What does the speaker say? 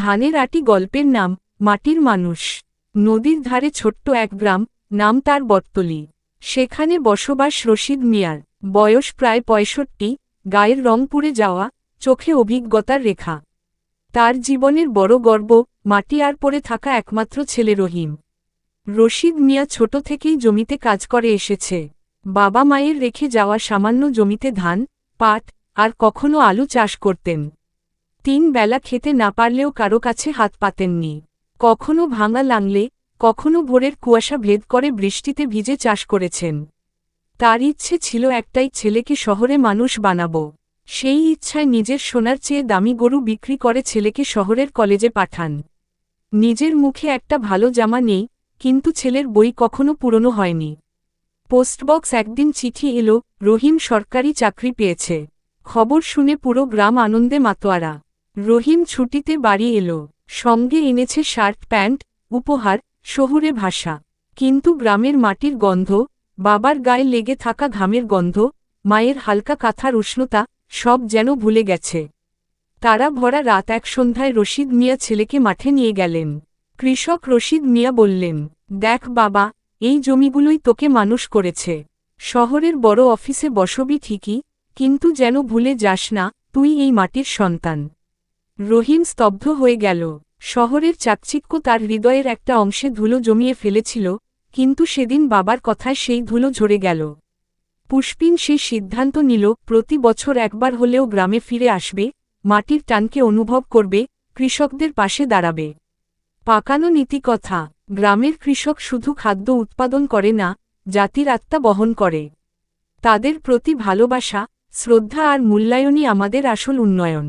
ধানের আটি গল্পের নাম মাটির মানুষ। নদীর ধারে ছোট্ট এক গ্রাম, নাম তার বটতলী। সেখানে বসবাস রশিদ মিয়ার। বয়স প্রায় ৬৫, গায়ের রং পুড়ে যাওয়া, চোখে অভিজ্ঞতার রেখা। তার জীবনের বড় গর্ব, মাটি আর পড়ে থাকা একমাত্র ছেলে রহিম। রশিদ মিয়া ছোট থেকেই জমিতে কাজ করে এসেছে। বাবা মায়ের রেখে যাওয়া সামান্য জমিতে ধান, পাট আর কখনো আলু চাষ করতেন। ৩ বেলা খেতে না পারলেও কারো কাছে হাত পাতেননি। কখনো ভাঙা লাঙলে, কখনো ভোরের কুয়াশা ভেদ করে বৃষ্টিতে ভিজে চাষ করেছেন। তার ইচ্ছে ছিল একটাই, ছেলেকে শহরে মানুষ বানাবো। সেই ইচ্ছায় নিজের সোনার চেয়ে দামি গরু বিক্রি করে ছেলেকে শহরের কলেজে পাঠান। নিজের মুখে একটা ভালো জামা নেই, কিন্তু ছেলের বই কখনো পুরনো হয়নি। পোস্টবক্স একদিন চিঠি এলো, রহিম সরকারি চাকরি পেয়েছে। খবর শুনে পুরো গ্রাম আনন্দে মাতোয়ারা। রহিম ছুটিতে বাড়ি এলো, সঙ্গে এনেছে শার্ট প্যান্ট, উপহার, শহুরে ভাষা। কিন্তু গ্রামের মাটির গন্ধ, বাবার গায়ে লেগে থাকা ঘামের গন্ধ, মায়ের হালকা কাঁথার উষ্ণতা, সব যেন ভুলে গেছে। তারা ভরা রাত এক সন্ধ্যায় রশিদ মিয়া ছেলেকে মাঠে নিয়ে গেলেন। কৃষক রশিদ মিয়া বললেন, দেখ বাবা, এই জমিগুলোই তোকে মানুষ করেছে। শহরের বড় অফিসে বসবি ঠিকই, কিন্তু যেন ভুলে যাস না, তুই এই মাটির সন্তান। রহিম স্তব্ধ হয়ে গেল। শহরের চাকচিক্য তার হৃদয়ের একটা অংশে ধুলো জমিয়ে ফেলেছিল, কিন্তু সেদিন বাবার কথায় সেই ধুলো ঝরে গেল। পুষ্পিন সেই সিদ্ধান্ত নিল, প্রতি বছর একবার হলেও গ্রামে ফিরে আসবে, মাটির টানকে অনুভব করবে, কৃষকদের পাশে দাঁড়াবে। পাকানো নীতিকথা, গ্রামের কৃষক শুধু খাদ্য উৎপাদন করে না, জাতির আত্মা বহন করে। তাদের প্রতি ভালোবাসা, শ্রদ্ধা আর মূল্যায়নই আমাদের আসল উন্নয়ন।